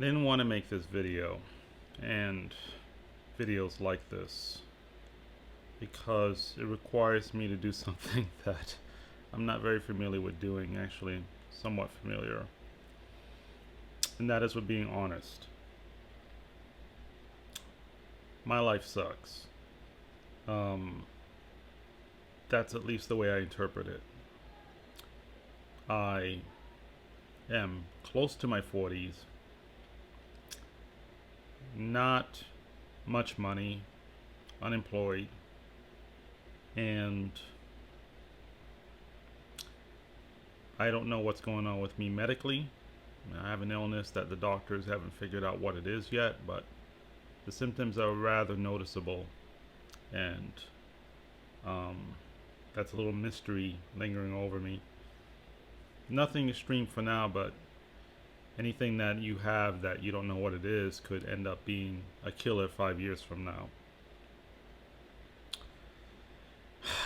I didn't want to make this video and videos like this because it requires me to do something that I'm not very familiar with doing, actually somewhat familiar, and that is with being honest. My life sucks. Um, that's at least the way I interpret it. I am close to my 40s, not much money, unemployed, and I don't know what's going on with me medically. I have an illness that the doctors haven't figured out what it is yet, but the symptoms are rather noticeable, and um, that's a little mystery lingering over me. Nothing extreme for now, but anything that you have that you don't know what it is could end up being a killer 5 years from now.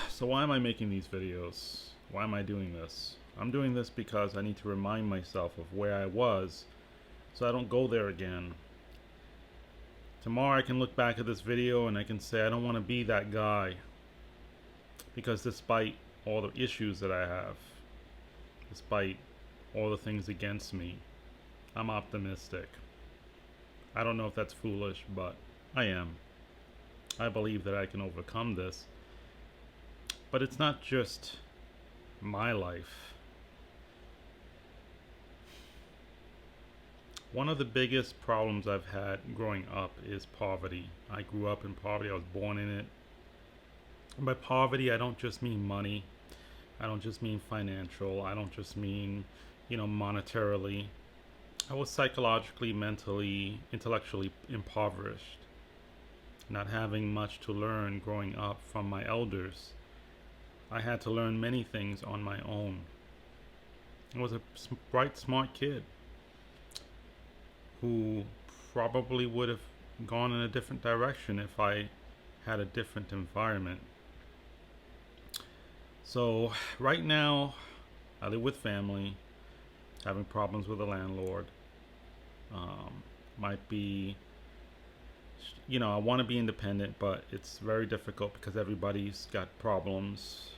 So why am I making these videos? Why am I doing this? I'm doing this because I need to remind myself of where I was so I don't go there again. Tomorrow I can look back at this video and I can say I don't want to be that guy, because despite all the issues that I have, despite all the things against me, I'm optimistic. I don't know if that's foolish, but I am. I believe that I can overcome this. But it's not just my life. One of the biggest problems I've had growing up is poverty. I grew up in poverty. I was born in it. And by poverty, I don't just mean money. I don't just mean financial. I don't just mean, monetarily. I was psychologically, mentally, intellectually impoverished. Not having much to learn growing up from my elders, I had to learn many things on my own. I was a bright, smart kid who probably would have gone in a different direction if I had a different environment. So right now, I live with family, having problems with the landlord. Might be, I want to be independent, but it's very difficult because everybody's got problems.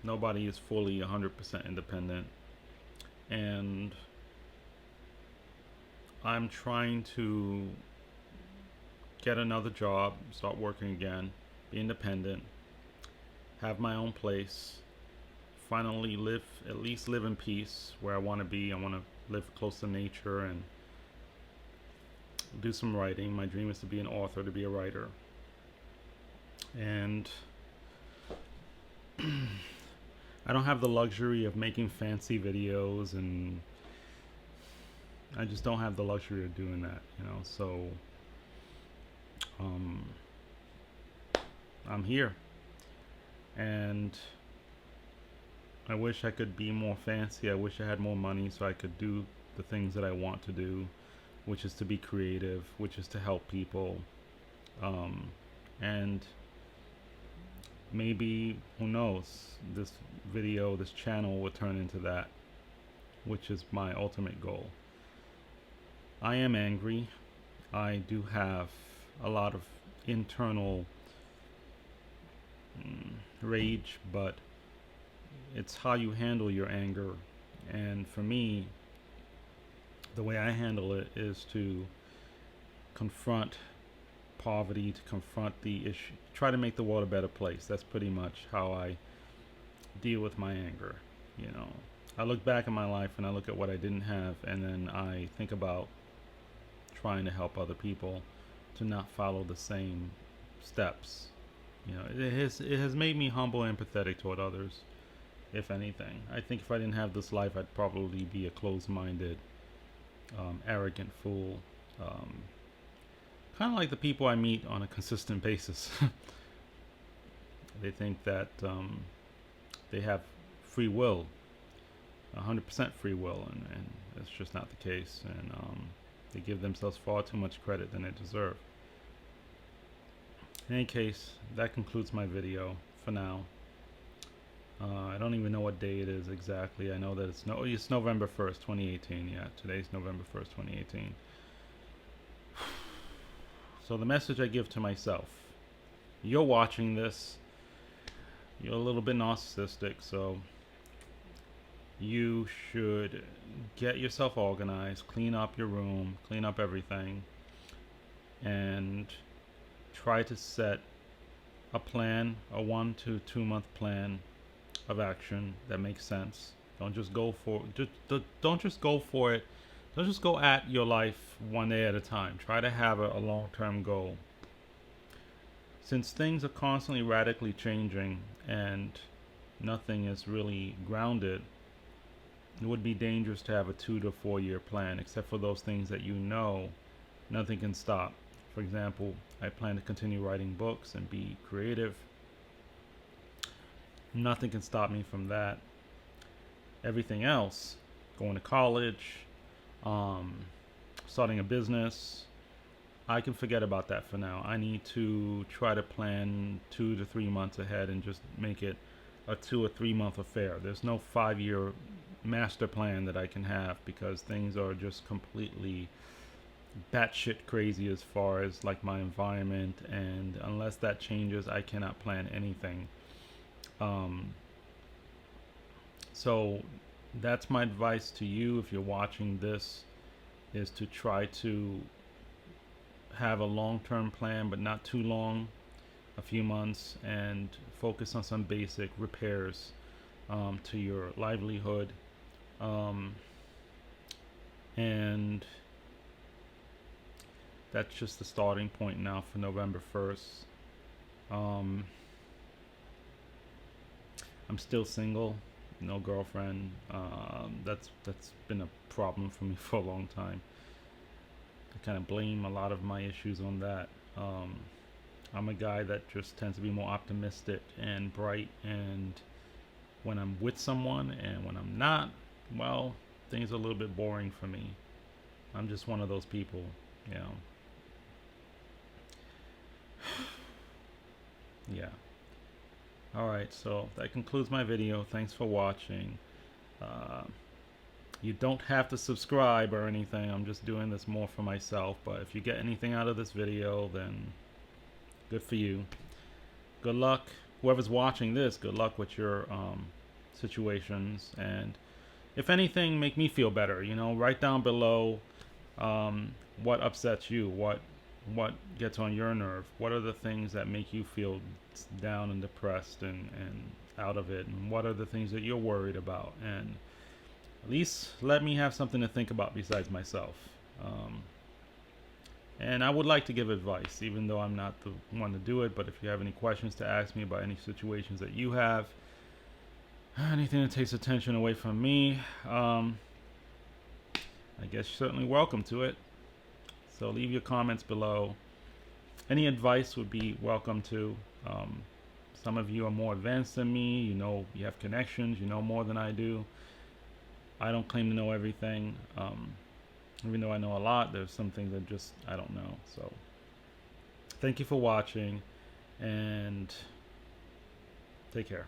Nobody is fully 100% independent. And I'm trying to get another job, start working again, be independent, have my own place, finally at least live in peace where I want to be. I want to live close to nature and do some writing. My dream is to be an author, to be a writer. And I don't have the luxury of making fancy videos, and I just don't have the luxury of doing that, so I'm here, and I wish I could be more fancy. I wish I had more money so I could do the things that I want to do, which is to be creative, which is to help people, and maybe, who knows, this channel will turn into that, which is my ultimate goal. I am angry. I do have a lot of internal rage, but it's how you handle your anger. And for me, the way I handle it is to confront poverty, to confront the issue, try to make the world a better place. That's pretty much how I deal with my anger. I look back at my life and I look at what I didn't have, and then I think about trying to help other people to not follow the same steps. It has made me humble and empathetic toward others, if anything. I think if I didn't have this life, I'd probably be a closed-minded, arrogant fool. Kind of like the people I meet on a consistent basis. They think that they have free will, 100% free will, and it's just not the case. And they give themselves far too much credit than they deserve. In any case, that concludes my video for now. I don't even know what day it is exactly. I know that it's November 1st, 2018. Yeah, today's November 1st, 2018. So the message I give to myself: you're watching this, you're a little bit narcissistic, so you should get yourself organized, clean up your room, clean up everything, and try to set a plan, a 1 to 2 month plan of action that makes sense. Don't just go for don't just go for it. Don't just go at your life one day at a time. Try to have a long-term goal. Since things are constantly radically changing and nothing is really grounded, it would be dangerous to have a 2 to 4 year plan, except for those things that nothing can stop. For example, I plan to continue writing books and be creative. Nothing can stop me from that. Everything else, going to college, starting a business, I can forget about that for now. I need to try to plan 2 to 3 months ahead and just make it a 2 or 3 month affair. There's no 5 year master plan that I can have, because things are just completely batshit crazy as far as like my environment, and unless that changes, I cannot plan anything. So that's my advice to you if you're watching this, is to try to have a long-term plan, but not too long, a few months, and focus on some basic repairs to your livelihood. And that's just the starting point now for November 1st. I'm still single, no girlfriend. That's been a problem for me for a long time. I kind of blame a lot of my issues on that. I'm a guy that just tends to be more optimistic and bright, and when I'm with someone, and when I'm not, well, things are a little bit boring for me. I'm just one of those people, you know. Yeah. Alright, so that concludes my video. Thanks for watching. You don't have to subscribe or anything. I'm just doing this more for myself. But if you get anything out of this video, then good for you. Good luck. Whoever's watching this, good luck with your situations. And if anything, make me feel better. You know, write down below what upsets you, what gets on your nerve, what are the things that make you feel down and depressed and out of it, and what are the things that you're worried about, and at least let me have something to think about besides myself. And I would like to give advice, even though I'm not the one to do it. But if you have any questions to ask me about any situations that you have, anything that takes attention away from me, I guess you're certainly welcome to it. So leave your comments below. Any advice would be welcome too. Some of you are more advanced than me. You know, you have connections. You know more than I do. I don't claim to know everything. Even though I know a lot, there's some things that just I don't know. So thank you for watching, and take care.